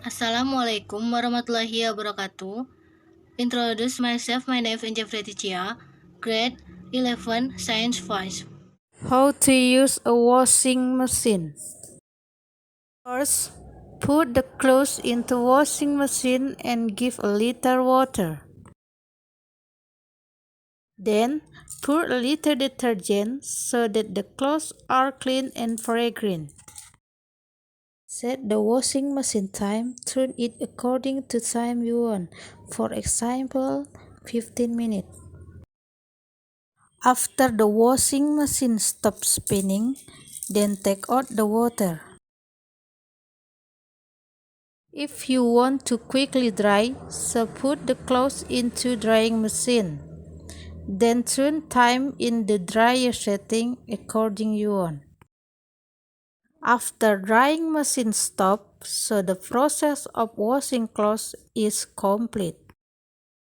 Assalamualaikum warahmatullahi wabarakatuh. Introduce myself, my name is Enjel Vreticia, grade 11, Science 5. How to use a washing machine. First, put the clothes into washing machine and give a little water. Then, pour a little detergent so that the clothes are clean and fragrant. Set the washing machine time, turn it according to time you want, for example, 15 minutes. After the washing machine stops spinning, then take out the water. If you want to quickly dry, so put the clothes into drying machine. Then turn time in the dryer setting according you want. After drying machine stop, so the process of washing clothes is complete.